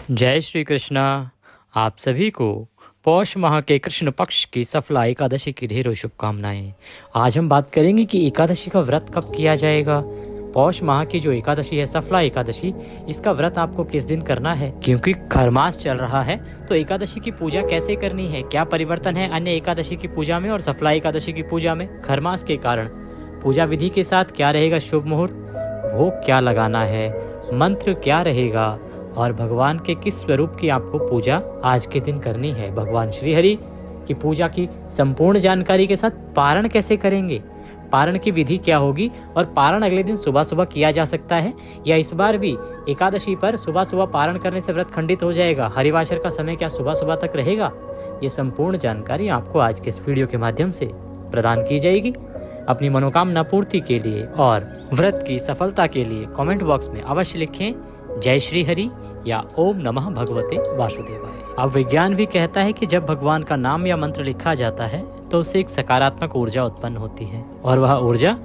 जय श्री कृष्णा। आप सभी को पौष माह के कृष्ण पक्ष की सफला एकादशी की ढेरों शुभकामनाएं। आज हम बात करेंगे कि एकादशी का व्रत कब किया जाएगा। पौष माह की जो एकादशी है, सफला एकादशी, इसका व्रत आपको किस दिन करना है, क्योंकि खरमास चल रहा है तो एकादशी की पूजा कैसे करनी है, क्या परिवर्तन है अन्य एकादशी की पूजा में और सफला एकादशी की पूजा में। खरमास के कारण पूजा विधि के साथ क्या रहेगा शुभ मुहूर्त, भोग क्या लगाना है, मंत्र क्या रहेगा और भगवान के किस स्वरूप की आपको पूजा आज के दिन करनी है। भगवान श्री हरि की पूजा की संपूर्ण जानकारी के साथ पारण कैसे करेंगे, पारण की विधि क्या होगी और पारण अगले दिन सुबह सुबह किया जा सकता है या इस बार भी एकादशी पर सुबह सुबह पारण करने से व्रत खंडित हो जाएगा। हरिवासर का समय क्या सुबह सुबह तक रहेगा, ये संपूर्ण जानकारी आपको आज के इस वीडियो के माध्यम से प्रदान की जाएगी। अपनी मनोकामना पूर्ति के लिए और व्रत की सफलता के लिए कमेंट बॉक्स में अवश्य लिखें जय श्री हरि या ओम नमः भगवते वासुदेवाय। अब विज्ञान भी कहता है कि जब भगवान का नाम या मंत्र लिखा जाता है तो उससे एक सकारात्मक ऊर्जा उत्पन्न होती है और वह ऊर्जा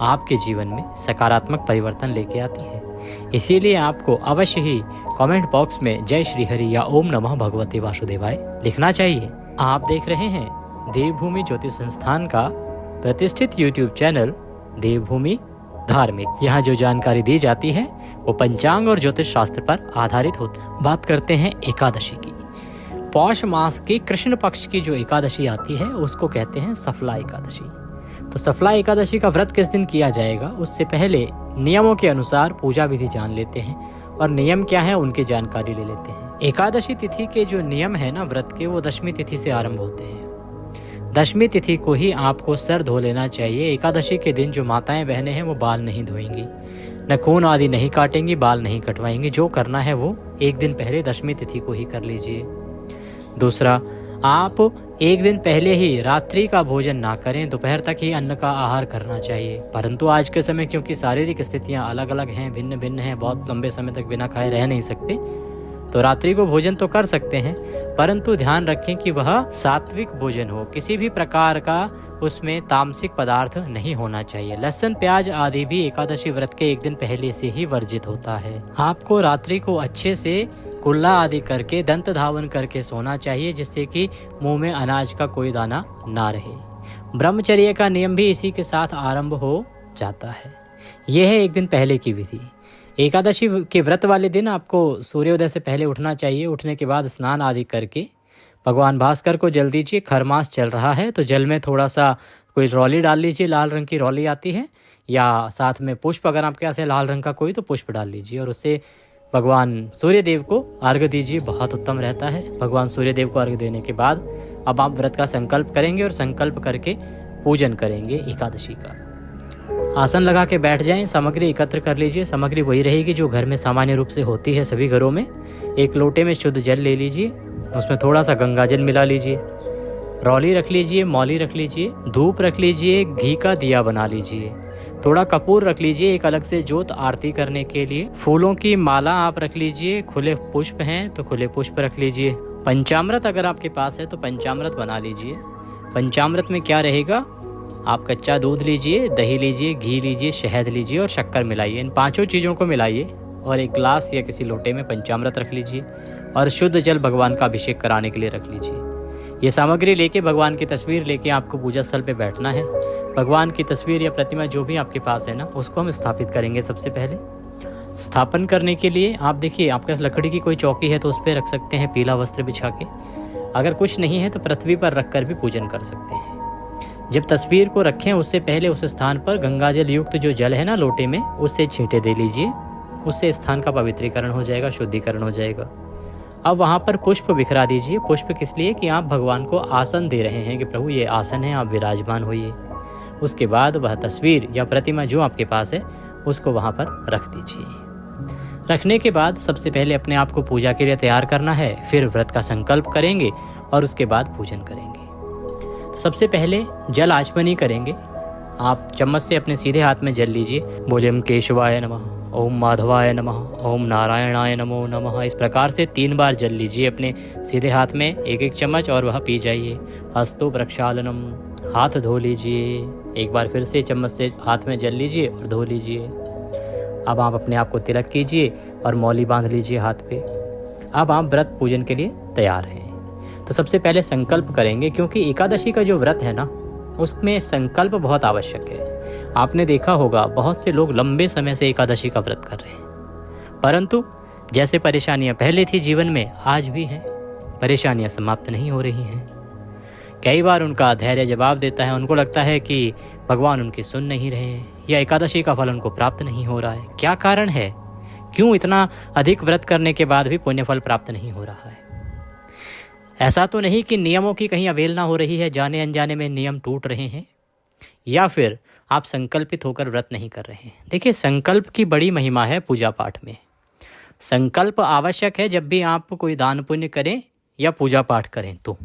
आपके जीवन में सकारात्मक परिवर्तन लेके आती है। इसीलिए आपको अवश्य ही कमेंट बॉक्स में जय श्री हरि या ओम नमः भगवते वासुदेवाय लिखना चाहिए। आप देख रहे हैं देवभूमि ज्योतिष संस्थान का प्रतिष्ठित यूट्यूब चैनल देवभूमि धार्मिक। यहाँ जो जानकारी दी जाती है वो पंचांग और ज्योतिष शास्त्र पर आधारित होती है। बात करते हैं एकादशी की। पौष मास के कृष्ण पक्ष की जो एकादशी आती है उसको कहते हैं सफला एकादशी। तो सफला एकादशी का व्रत किस दिन किया जाएगा, उससे पहले नियमों के अनुसार पूजा विधि जान लेते हैं और नियम क्या है उनकी जानकारी ले लेते हैं। एकादशी तिथि के जो नियम है ना व्रत के, वो दशमी तिथि से आरंभ होते हैं। दशमी तिथि को ही आपको सर धो लेना चाहिए। एकादशी के दिन जो माताएं बहनें हैं वो बाल नहीं धोएंगी, नखून आदि नहीं काटेंगी, बाल नहीं कटवाएंगी। जो करना है वो एक दिन पहले दशमी तिथि को ही कर लीजिए। दूसरा, आप एक दिन पहले ही रात्रि का भोजन ना करें, दोपहर तक ही अन्न का आहार करना चाहिए। परंतु आज के समय क्योंकि शारीरिक स्थितियां अलग अलग हैं, भिन्न भिन्न हैं, बहुत लंबे समय तक बिना खाए रह नहीं सकते, तो रात्रि को भोजन तो कर सकते हैं, परंतु ध्यान रखें कि वह सात्विक भोजन हो। किसी भी प्रकार का उसमें तामसिक पदार्थ नहीं होना चाहिए। लहसुन प्याज आदि भी एकादशी व्रत के एक दिन पहले से ही वर्जित होता है। आपको रात्रि को अच्छे से कुल्ला आदि करके दंत धावन करके सोना चाहिए, जिससे कि मुंह में अनाज का कोई दाना ना रहे। ब्रह्मचर्य का नियम भी इसी के साथ आरंभ हो जाता है। यह है एक दिन पहले की विधि। एकादशी के व्रत वाले दिन आपको सूर्योदय से पहले उठना चाहिए। उठने के बाद स्नान आदि करके भगवान भास्कर को जल दीजिए। खरमास चल रहा है तो जल में थोड़ा सा कोई रौली डाल लीजिए, लाल रंग की रौली आती है, या साथ में पुष्प, अगर आपके पास है लाल रंग का कोई तो पुष्प डाल लीजिए और उससे भगवान सूर्य देव को अर्घ्य दीजिए, बहुत उत्तम रहता है। भगवान सूर्य देव को अर्घ्य देने के बाद अब आप व्रत का संकल्प करेंगे और संकल्प करके पूजन करेंगे एकादशी का। आसन लगा के बैठ जाएं, सामग्री एकत्र कर लीजिए। सामग्री वही रहेगी जो घर में सामान्य रूप से होती है सभी घरों में। एक लोटे में शुद्ध जल ले लीजिए, उसमें थोड़ा सा गंगा जल मिला लीजिए, रौली रख लीजिए, मौली रख लीजिए, धूप रख लीजिए, घी का दिया बना लीजिए, थोड़ा कपूर रख लीजिए, एक अलग से जोत आरती करने के लिए, फूलों की माला आप रख लीजिए, खुले पुष्प हैं तो खुले पुष्प रख लीजिए। पंचामृत अगर आपके पास है तो पंचामृत बना लीजिए। पंचामृत में क्या रहेगा, आप कच्चा दूध लीजिए, दही लीजिए, घी लीजिए, शहद लीजिए और शक्कर मिलाइए। इन पांचों चीज़ों को मिलाइए और एक ग्लास या किसी लोटे में पंचामृत रख लीजिए और शुद्ध जल भगवान का अभिषेक कराने के लिए रख लीजिए। ये सामग्री लेके भगवान की तस्वीर लेके आपको पूजा स्थल पे बैठना है। भगवान की तस्वीर या प्रतिमा जो भी आपके पास है ना, उसको हम स्थापित करेंगे। सबसे पहले स्थापन करने के लिए आप देखिए, आपके पास लकड़ी की कोई चौकी है तो उस पर रख सकते हैं पीला वस्त्र बिछा के। अगर कुछ नहीं है तो पृथ्वी पर रख कर भी पूजन कर सकते हैं। जब तस्वीर को रखें उससे पहले उस स्थान पर गंगा जल युक्त जो जल है ना लोटे में, उससे छींटे दे लीजिए। उससे स्थान का पवित्रीकरण हो जाएगा, शुद्धिकरण हो जाएगा। अब वहाँ पर पुष्प बिखरा दीजिए। पुष्प किस लिए कि आप भगवान को आसन दे रहे हैं कि प्रभु ये आसन है, आप विराजमान होइए। उसके बाद वह तस्वीर या प्रतिमा जो आपके पास है उसको वहाँ पर रख दीजिए। रखने के बाद सबसे पहले अपने आप को पूजा के लिए तैयार करना है, फिर व्रत का संकल्प करेंगे और उसके बाद पूजन करेंगे। सबसे पहले जल आचमनी करेंगे। आप चम्मच से अपने सीधे हाथ में जल लीजिए। बोले ओम केशवाय नमः, ओम माधवाय नमः, ओम नारायणाय नमो नमः। इस प्रकार से 3 बार जल लीजिए अपने सीधे हाथ में, एक एक चम्मच, और वह पी जाइए। हस्तो प्रक्षालनम, हाथ धो लीजिए। एक बार फिर से चम्मच से हाथ में जल लीजिए और धो लीजिए। अब आप अपने आप को तिलक कीजिए और मौली बांध लीजिए हाथ पे। अब आप व्रत पूजन के लिए तैयार हैं। तो सबसे पहले संकल्प करेंगे, क्योंकि एकादशी का जो व्रत है ना, उसमें संकल्प बहुत आवश्यक है। आपने देखा होगा बहुत से लोग लंबे समय से एकादशी का व्रत कर रहे हैं, परंतु जैसे परेशानियां पहले थी जीवन में, आज भी हैं, परेशानियां समाप्त नहीं हो रही हैं। कई बार उनका धैर्य जवाब देता है, उनको लगता है कि भगवान उनकी सुन नहीं रहे हैं या एकादशी का फल उनको प्राप्त नहीं हो रहा है। क्या कारण है? क्यों इतना अधिक व्रत करने के बाद भी पुण्य फल प्राप्त नहीं हो रहा है? ऐसा तो नहीं कि नियमों की कहीं अवहेलना हो रही है, जाने अनजाने में नियम टूट रहे हैं, या फिर आप संकल्पित होकर व्रत नहीं कर रहे हैं। देखिए, संकल्प की बड़ी महिमा है पूजा पाठ में। संकल्प आवश्यक है जब भी आप कोई दान पुण्य करें या पूजा पाठ करें, तो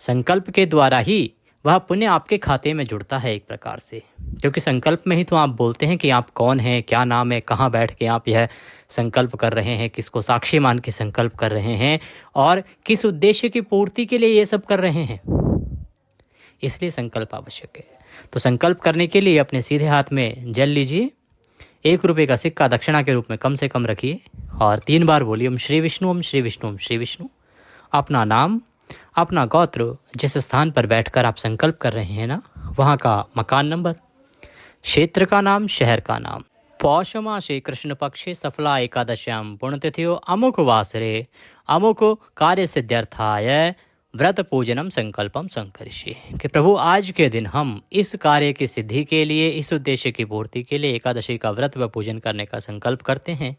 संकल्प के द्वारा ही वह पुण्य आपके खाते में जुड़ता है एक प्रकार से। क्योंकि संकल्प में ही तो आप बोलते हैं कि आप कौन हैं, क्या नाम है, कहाँ बैठ के आप यह संकल्प कर रहे हैं, किसको साक्षी मान के संकल्प कर रहे हैं और किस उद्देश्य की पूर्ति के लिए ये सब कर रहे हैं। इसलिए संकल्प आवश्यक है। तो संकल्प करने के लिए अपने सीधे हाथ में जल लीजिए, 1 रुपये का सिक्का दक्षिणा के रूप में कम से कम रखिए और 3 बार बोलिए ओम श्री विष्णु, ओम श्री विष्णु, ओम श्री विष्णु। अपना नाम, अपना गोत्र, जिस स्थान पर बैठकर आप संकल्प कर रहे हैं ना, वहाँ का मकान नंबर, क्षेत्र का नाम, शहर का नाम। पौष मासे कृष्ण पक्षे सफला एकादश्याम पुण्यतिथि अमुक वासरे अमुक कार्य सिद्ध्यर्थाय व्रत पूजनम संकल्पम संकरिष्ये। कि प्रभु, आज के दिन हम इस कार्य की सिद्धि के लिए, इस उद्देश्य की पूर्ति के लिए एकादशी का व्रत व पूजन करने का संकल्प करते हैं।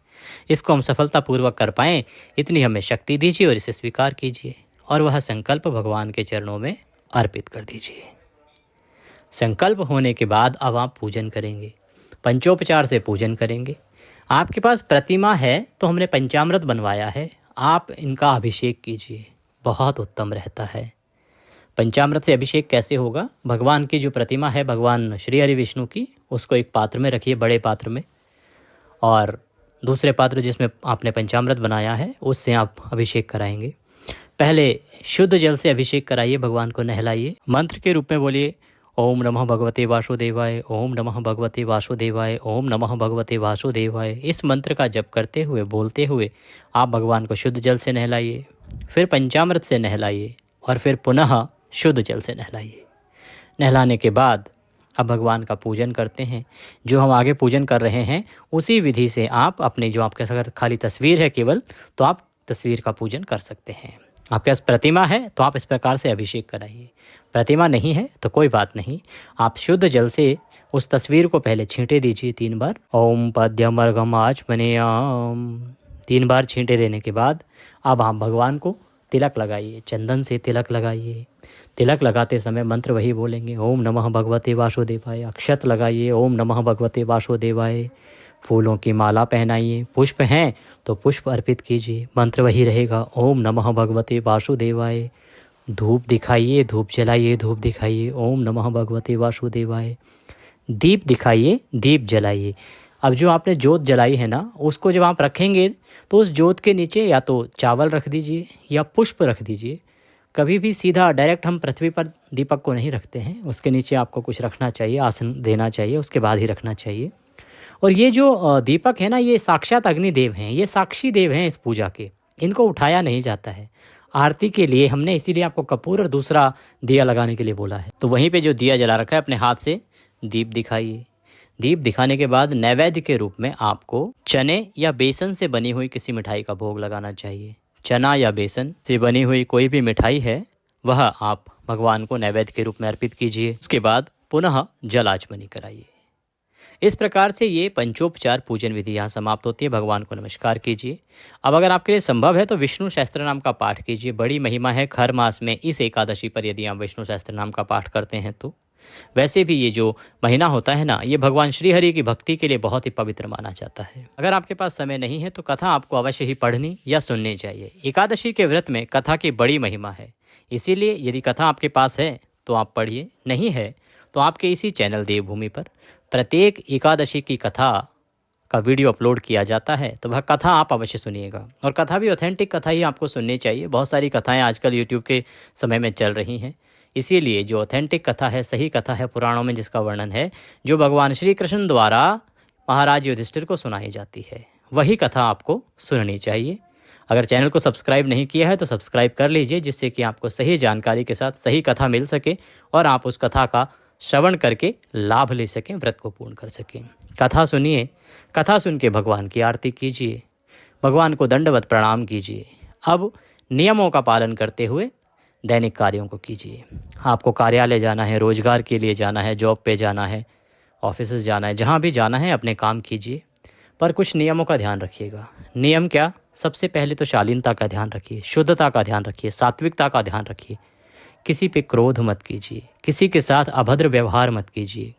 इसको हम सफलतापूर्वक कर पाएँ, इतनी हमें शक्ति दीजिए और इसे स्वीकार कीजिए और वह संकल्प भगवान के चरणों में अर्पित कर दीजिए। संकल्प होने के बाद अब आप पूजन करेंगे, पंचोपचार से पूजन करेंगे। आपके पास प्रतिमा है तो हमने पंचामृत बनवाया है, आप इनका अभिषेक कीजिए, बहुत उत्तम रहता है। पंचामृत से अभिषेक कैसे होगा? भगवान की जो प्रतिमा है, भगवान श्री हरि विष्णु की, उसको एक पात्र में रखिए, बड़े पात्र में, और दूसरे पात्र जिसमें आपने पंचामृत बनाया है उससे आप अभिषेक कराएंगे। पहले शुद्ध जल से अभिषेक कराइए, भगवान को नहलाइए, मंत्र के रूप में बोलिए ओम नमः भगवते वासुदेवाय, ओम नमः भगवते वासुदेवाय, ओम नमः भगवते वासुदेवाय। इस मंत्र का जप करते हुए, बोलते हुए आप भगवान को शुद्ध जल से नहलाइए, फिर पंचामृत से नहलाइए और फिर पुनः शुद्ध जल से नहलाइए। नहलाने के बाद अब भगवान का पूजन करते हैं। जो हम आगे पूजन कर रहे हैं उसी विधि से आप अपने, जो आपके अगर खाली तस्वीर है केवल, तो आप तस्वीर का पूजन कर सकते हैं। आपके पास प्रतिमा है तो आप इस प्रकार से अभिषेक कराइए, प्रतिमा नहीं है तो कोई बात नहीं, आप शुद्ध जल से उस तस्वीर को पहले छींटे दीजिए 3 बार। ओम पद्यमर्घम आचमनेयाम, 3 बार छींटे देने के बाद अब आप भगवान को तिलक लगाइए, चंदन से तिलक लगाइए। तिलक लगाते समय मंत्र वही बोलेंगे ओम नमः भगवते वासुदेवाय। अक्षत लगाइए, ओम नमः भगवते वासुदेवाय। फूलों की माला पहनाइए, पुष्प हैं तो पुष्प अर्पित कीजिए, मंत्र वही रहेगा ओम नमः भगवते वासुदेवाय। धूप दिखाइए, धूप जलाइए, धूप दिखाइए, ओम नमः भगवते वासुदेवाय। दीप दिखाइए, दीप जलाइए। अब जो आपने जोत जलाई है ना, उसको जब आप रखेंगे तो उस जोत के नीचे या तो चावल रख दीजिए या पुष्प रख दीजिए। कभी भी सीधा डायरेक्ट हम पृथ्वी पर दीपक को नहीं रखते हैं, उसके नीचे आपको कुछ रखना चाहिए, आसन देना चाहिए, उसके बाद ही रखना चाहिए। और ये जो दीपक है ना, ये साक्षात अग्निदेव हैं, ये साक्षी देव हैं इस पूजा के, इनको उठाया नहीं जाता है। आरती के लिए हमने इसीलिए आपको कपूर और दूसरा दिया लगाने के लिए बोला है। तो वहीं पे जो दिया जला रखा है अपने हाथ से दीप दिखाइए। दीप दिखाने के बाद नैवेद्य के रूप में आपको चने या बेसन से बनी हुई किसी मिठाई का भोग लगाना चाहिए। चना या बेसन से बनी हुई कोई भी मिठाई है वह आप भगवान को नैवेद्य के रूप में अर्पित कीजिए। उसके बाद पुनः जल आचमनी कराइए। इस प्रकार से ये पंचोपचार पूजन विधि यहाँ समाप्त होती है। भगवान को नमस्कार कीजिए। अब अगर आपके लिए संभव है तो विष्णु सहस्त्र नाम का पाठ कीजिए। बड़ी महिमा है खर मास में इस एकादशी पर यदि आप विष्णु सहस्त्र नाम का पाठ करते हैं तो। वैसे भी ये जो महीना होता है ना, ये भगवान श्री हरि की भक्ति के लिए बहुत ही पवित्र माना जाता है। अगर आपके पास समय नहीं है तो कथा आपको अवश्य ही पढ़नी या सुननी चाहिए। एकादशी के व्रत में कथा की बड़ी महिमा है, इसीलिए यदि कथा आपके पास है तो आप पढ़िए, नहीं है तो आपके इसी चैनल देवभूमि पर प्रत्येक एकादशी की कथा का वीडियो अपलोड किया जाता है, तो वह कथा आप अवश्य सुनिएगा। और कथा भी ऑथेंटिक कथा ही आपको सुननी चाहिए। बहुत सारी कथाएं आजकल यूट्यूब के समय में चल रही हैं, इसीलिए जो ऑथेंटिक कथा है, सही कथा है, पुराणों में जिसका वर्णन है, जो भगवान श्री कृष्ण द्वारा महाराज युधिष्ठिर को सुनाई जाती है, वही कथा आपको सुननी चाहिए। अगर चैनल को सब्सक्राइब नहीं किया है तो सब्सक्राइब कर लीजिए, जिससे कि आपको सही जानकारी के साथ सही कथा मिल सके और आप उस कथा का श्रवण करके लाभ ले सकें, व्रत को पूर्ण कर सकें। कथा सुनिए, कथा सुन के भगवान की आरती कीजिए, भगवान को दंडवत प्रणाम कीजिए। अब नियमों का पालन करते हुए दैनिक कार्यों को कीजिए। आपको कार्यालय जाना है, रोजगार के लिए जाना है, जॉब पे जाना है, ऑफिस जाना है, जहाँ भी जाना है अपने काम कीजिए, पर कुछ नियमों का ध्यान रखिएगा। नियम क्या? सबसे पहले तो शालीनता का ध्यान रखिए, शुद्धता का ध्यान रखिए, सात्विकता का ध्यान रखिए। किसी पे क्रोध मत कीजिए, किसी के साथ अभद्र व्यवहार मत कीजिए,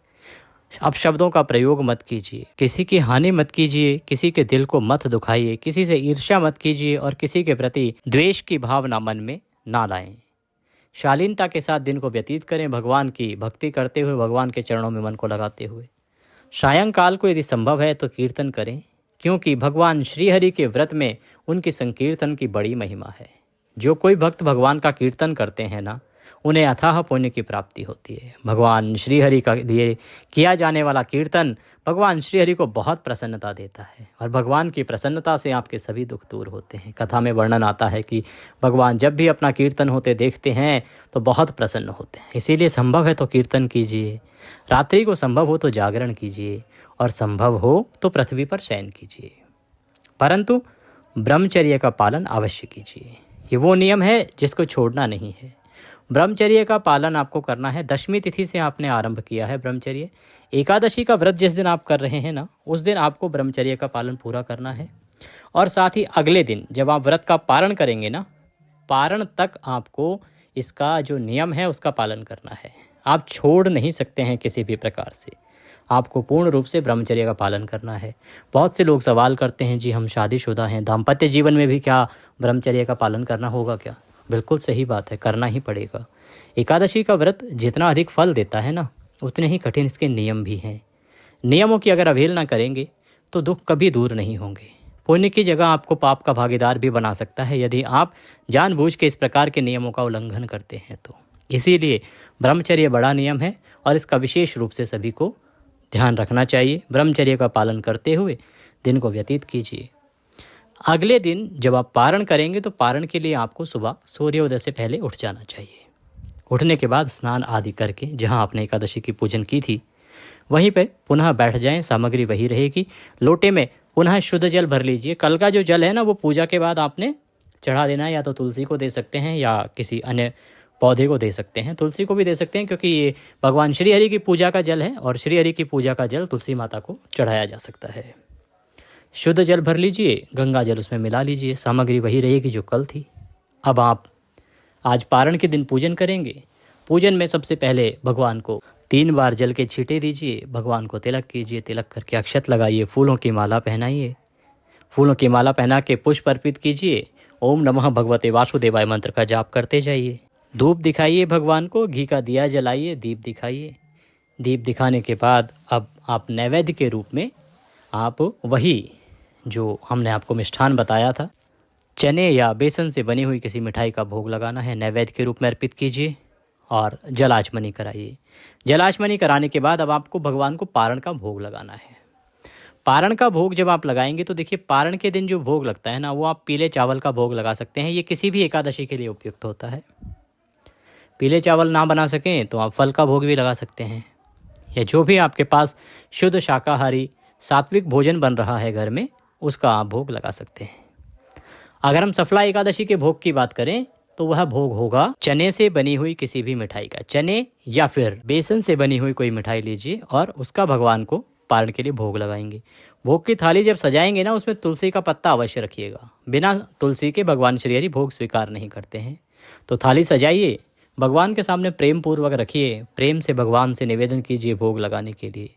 अपशब्दों का प्रयोग मत कीजिए, किसी की हानि मत कीजिए, किसी के दिल को मत दुखाइए, किसी से ईर्ष्या मत कीजिए और किसी के प्रति द्वेष की भावना मन में ना लाएं। शालीनता के साथ दिन को व्यतीत करें, भगवान की भक्ति करते हुए, भगवान के चरणों में मन को लगाते हुए। सायंकाल को यदि संभव है तो कीर्तन करें, क्योंकि भगवान श्रीहरि के व्रत में उनकी संकीर्तन की बड़ी महिमा है। जो कोई भक्त भगवान का कीर्तन करते हैं ना, उन्हें अथाह पुण्य की प्राप्ति होती है। भगवान श्रीहरि का लिए किया जाने वाला कीर्तन भगवान श्रीहरि को बहुत प्रसन्नता देता है और भगवान की प्रसन्नता से आपके सभी दुख दूर होते हैं। कथा में वर्णन आता है कि भगवान जब भी अपना कीर्तन होते देखते हैं तो बहुत प्रसन्न होते हैं। इसीलिए संभव है तो कीर्तन कीजिए, रात्रि को संभव हो तो जागरण कीजिए और संभव हो तो पृथ्वी पर शयन कीजिए, परंतु ब्रह्मचर्य का पालन अवश्य कीजिए। ये वो नियम है जिसको छोड़ना नहीं है। ब्रह्मचर्य का पालन आपको करना है। दशमी तिथि से आपने आरंभ किया है ब्रह्मचर्य। एकादशी का व्रत जिस दिन आप कर रहे हैं ना, उस दिन आपको ब्रह्मचर्य का पालन पूरा करना है। और साथ ही अगले दिन जब आप व्रत का पारण करेंगे ना, पारण तक आपको इसका जो नियम है उसका पालन करना है। आप छोड़ नहीं सकते हैं किसी भी प्रकार से, आपको पूर्ण रूप से ब्रह्मचर्य का पालन करना है। बहुत से लोग सवाल करते हैं, जी हम शादीशुदा हैं, दाम्पत्य जीवन में भी क्या ब्रह्मचर्य का पालन करना होगा क्या? बिल्कुल सही बात है, करना ही पड़ेगा। एकादशी का व्रत जितना अधिक फल देता है ना, उतने ही कठिन इसके नियम भी हैं। नियमों की अगर अवहेलना करेंगे तो दुख कभी दूर नहीं होंगे। पुण्य की जगह आपको पाप का भागीदार भी बना सकता है यदि आप जानबूझ के इस प्रकार के नियमों का उल्लंघन करते हैं तो। इसीलिए ब्रह्मचर्य बड़ा नियम है और इसका विशेष रूप से सभी को ध्यान रखना चाहिए। ब्रह्मचर्य का पालन करते हुए दिन को व्यतीत कीजिए। अगले दिन जब आप पारण करेंगे तो पारण के लिए आपको सुबह सूर्योदय से पहले उठ जाना चाहिए। उठने के बाद स्नान आदि करके जहां आपने एकादशी की पूजन की थी वहीं पे पुनः बैठ जाएं, सामग्री वही रहेगी। लोटे में पुनः शुद्ध जल भर लीजिए। कल का जो जल है ना, वो पूजा के बाद आपने चढ़ा देना है, या तो तुलसी को दे सकते हैं या किसी अन्य पौधे को दे सकते हैं। तुलसी को भी दे सकते हैं क्योंकि ये भगवान श्रीहरि की पूजा का जल है और श्रीहरि की पूजा का जल तुलसी माता को चढ़ाया जा सकता है। शुद्ध जल भर लीजिए, गंगा जल उसमें मिला लीजिए, सामग्री वही रहेगी जो कल थी। अब आप आज पारण के दिन पूजन करेंगे। पूजन में सबसे पहले भगवान को 3 बार जल के छींटे दीजिए, भगवान को तिलक कीजिए, तिलक करके अक्षत लगाइए, फूलों की माला पहनाइए, फूलों की माला पहना के पुष्प अर्पित कीजिए। ओम नमः भगवते वासुदेवाय मंत्र का जाप करते जाइए। धूप दिखाइए भगवान को, घी का दिया जलाइए, दीप दिखाइए। दीप दिखाने के बाद अब आप नैवेद्य के रूप में आप वही जो हमने आपको मिष्ठान बताया था, चने या बेसन से बनी हुई किसी मिठाई का भोग लगाना है, नैवेद्य के रूप में अर्पित कीजिए और जलाचमनी कराइए। जलाचमनी कराने के बाद अब आपको भगवान को पारण का भोग लगाना है। पारण का भोग जब आप लगाएंगे तो देखिए, पारण के दिन जो भोग लगता है ना, वो आप पीले चावल का भोग लगा सकते हैं। ये किसी भी एकादशी के लिए उपयुक्त होता है। पीले चावल ना बना सकें तो आप फल का भोग भी लगा सकते हैं, या जो भी आपके पास शुद्ध शाकाहारी सात्विक भोजन बन रहा है घर में, उसका आप भोग लगा सकते हैं। अगर हम सफला एकादशी के भोग की बात करें तो वह भोग होगा चने से बनी हुई किसी भी मिठाई का। चने या फिर बेसन से बनी हुई कोई मिठाई लीजिए और उसका भगवान को पारण के लिए भोग लगाएंगे। भोग की थाली जब सजाएंगे ना, उसमें तुलसी का पत्ता अवश्य रखिएगा। बिना तुलसी के भगवान श्रीहरि भोग स्वीकार नहीं करते हैं। तो थाली सजाइए, भगवान के सामने प्रेम पूर्वक रखिए, प्रेम से भगवान से निवेदन कीजिए भोग लगाने के लिए।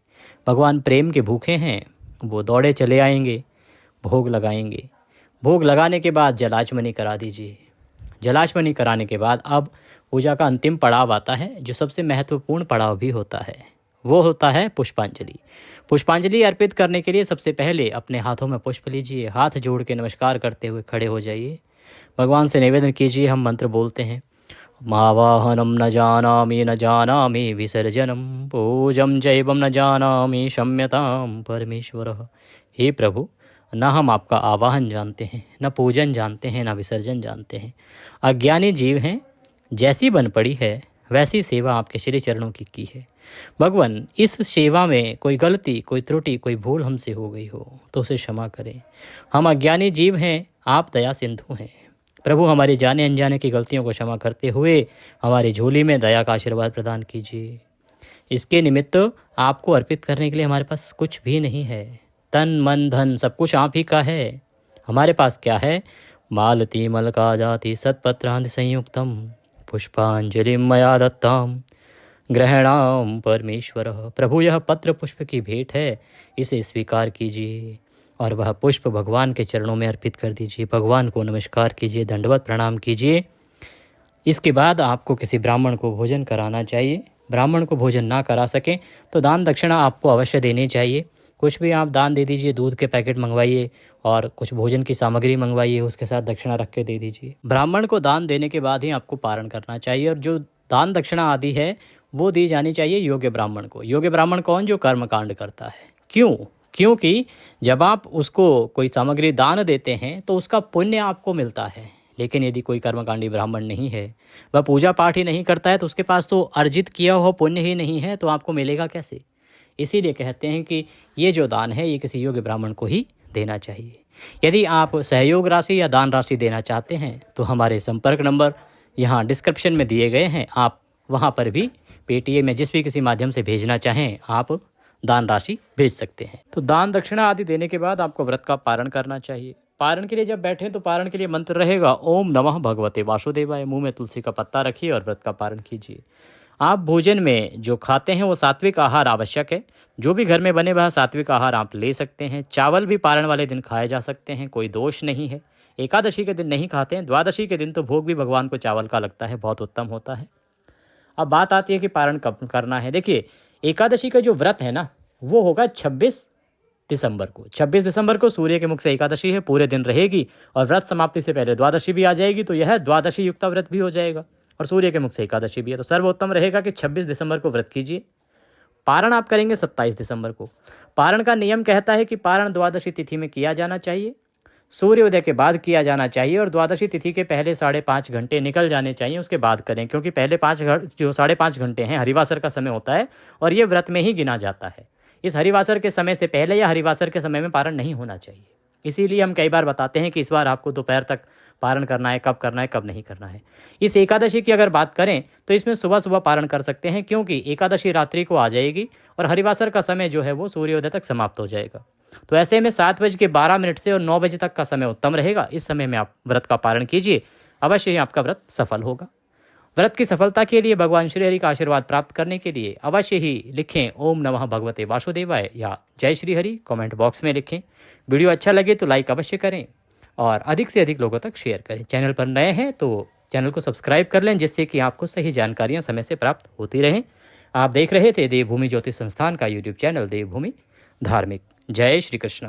भगवान प्रेम के भूखे हैं, वो दौड़े चले आएंगे, भोग लगाएंगे। भोग लगाने के बाद जलाचमनी करा दीजिए। जलाचमनी कराने के बाद अब पूजा का अंतिम पड़ाव आता है, जो सबसे महत्वपूर्ण पड़ाव भी होता है, वो होता है पुष्पांजलि। पुष्पांजलि अर्पित करने के लिए सबसे पहले अपने हाथों में पुष्प लीजिए, हाथ जोड़ के नमस्कार करते हुए खड़े हो जाइए। भगवान से निवेदन कीजिए। हम मंत्र बोलते हैं, मावाहनम न जानामि विसर्जनम पूजम जैवम न जानामि क्षम्यताम परमेश्वरः। हे प्रभु, न हम आपका आवाहन जानते हैं, न पूजन जानते हैं, न विसर्जन जानते हैं। अज्ञानी जीव हैं, जैसी बन पड़ी है वैसी सेवा आपके श्री चरणों की है। भगवान, इस सेवा में कोई गलती, कोई त्रुटि, कोई भूल हमसे हो गई हो तो उसे क्षमा करें। हम अज्ञानी जीव हैं, आप दया सिंधु हैं। प्रभु, हमारी जाने अनजाने की गलतियों को क्षमा करते हुए हमारी झोली में दया का आशीर्वाद प्रदान कीजिए। इसके निमित्त आपको अर्पित करने के लिए हमारे पास कुछ भी नहीं है। तन मन धन सब कुछ आप ही का है। हमारे पास क्या है? मालती मलका जाति सत्पत्रांत संयुक्तम पुष्पांजलि मया दत्ताम ग्रहणाम परमेश्वर। प्रभु, यह पत्र पुष्प की भेंट है, इसे स्वीकार कीजिए और वह पुष्प भगवान के चरणों में अर्पित कर दीजिए। भगवान को नमस्कार कीजिए, दंडवत प्रणाम कीजिए। इसके बाद आपको किसी ब्राह्मण को भोजन कराना चाहिए। ब्राह्मण को भोजन ना करा सकें तो दान दक्षिणा आपको अवश्य देनी चाहिए। कुछ भी आप दान दे दीजिए, दूध के पैकेट मंगवाइए और कुछ भोजन की सामग्री मंगवाइए, उसके साथ दक्षिणा रख के दे दीजिए। ब्राह्मण को दान देने के बाद ही आपको पारण करना चाहिए और जो दान दक्षिणा आदि है वो दी जानी चाहिए योग्य ब्राह्मण को। योग्य ब्राह्मण कौन? जो कर्म कांड करता है। क्यों? क्योंकि जब आप उसको कोई सामग्री दान देते हैं तो उसका पुण्य आपको मिलता है। लेकिन यदि कोई कर्मकांडी ब्राह्मण नहीं है, वह पूजा पाठ ही नहीं करता है, तो उसके पास तो अर्जित किया हुआ पुण्य ही नहीं है, तो आपको मिलेगा कैसे? इसीलिए कहते हैं कि ये जो दान है ये किसी योग्य ब्राह्मण को ही देना चाहिए। यदि आप सहयोग राशि या दान राशि देना चाहते हैं तो हमारे संपर्क नंबर यहाँ डिस्क्रिप्शन में दिए गए हैं। आप वहाँ पर भी पेटीएम में जिस भी किसी माध्यम से भेजना चाहें आप दान राशि भेज सकते हैं। तो दान दक्षिणा आदि देने के बाद आपको व्रत का पारण करना चाहिए। पारण के लिए जब बैठें तो पारण के लिए मंत्र रहेगा ओम नमः भगवते वासुदेवाय। मुंह में तुलसी का पत्ता रखिए और व्रत का पारण कीजिए। आप भोजन में जो खाते हैं वो सात्विक आहार आवश्यक है। जो भी घर में बने वह सात्विक आहार आप ले सकते हैं। चावल भी पारण वाले दिन खाए जा सकते हैं, कोई दोष नहीं है। एकादशी के दिन नहीं खाते हैं, द्वादशी के दिन तो भोग भी भगवान को चावल का लगता है, बहुत उत्तम होता है। अब बात आती है कि पारण कब करना है। देखिए, एकादशी का जो व्रत है ना वो होगा 26 दिसंबर को। 26 दिसंबर को सूर्य के मुख से एकादशी है, पूरे दिन रहेगी और व्रत समाप्ति से पहले द्वादशी भी आ जाएगी, तो यह द्वादशी युक्ता व्रत भी हो जाएगा और सूर्य के मुख से एकादशी भी है। तो सर्वोत्तम रहेगा कि 26 दिसंबर को व्रत कीजिए। पारण आप करेंगे 27 दिसंबर को। पारण का नियम कहता है कि पारण द्वादशी तिथि में किया जाना चाहिए, सूर्योदय के बाद किया जाना चाहिए और द्वादशी तिथि के पहले 5.5 घंटे निकल जाने चाहिए, उसके बाद करें। क्योंकि पहले 5.5 घंटे हैं हरिवासर का समय होता है और ये व्रत में ही गिना जाता है। इस हरिवासर के समय से पहले या हरिवासर के समय में पारण नहीं होना चाहिए। इसीलिए हम कई बार बताते हैं कि इस बार आपको दोपहर तक पारण करना है, कब करना है कब नहीं करना है। इस एकादशी की अगर बात करें तो इसमें सुबह सुबह पारण कर सकते हैं, क्योंकि एकादशी रात्रि को आ जाएगी और हरिवासर का समय जो है वो सूर्योदय तक समाप्त हो जाएगा। तो ऐसे में 7:12 से और 9 बजे तक का समय उत्तम रहेगा। इस समय में आप व्रत का पारण कीजिए, अवश्य ही आपका व्रत सफल होगा। व्रत की सफलता के लिए भगवान श्री हरि का आशीर्वाद प्राप्त करने के लिए अवश्य ही लिखें ओम नमः भगवते वासुदेवाय या जय श्री हरि कमेंट बॉक्स में लिखें। वीडियो अच्छा लगे तो लाइक अवश्य करें और अधिक से अधिक लोगों तक शेयर करें। चैनल पर नए हैं तो चैनल को सब्सक्राइब कर लें, जिससे कि आपको सही जानकारियाँ समय से प्राप्त होती रहें। आप देख रहे थे देवभूमि ज्योतिष संस्थान का यूट्यूब चैनल देवभूमि धार्मिक। जय श्री कृष्ण।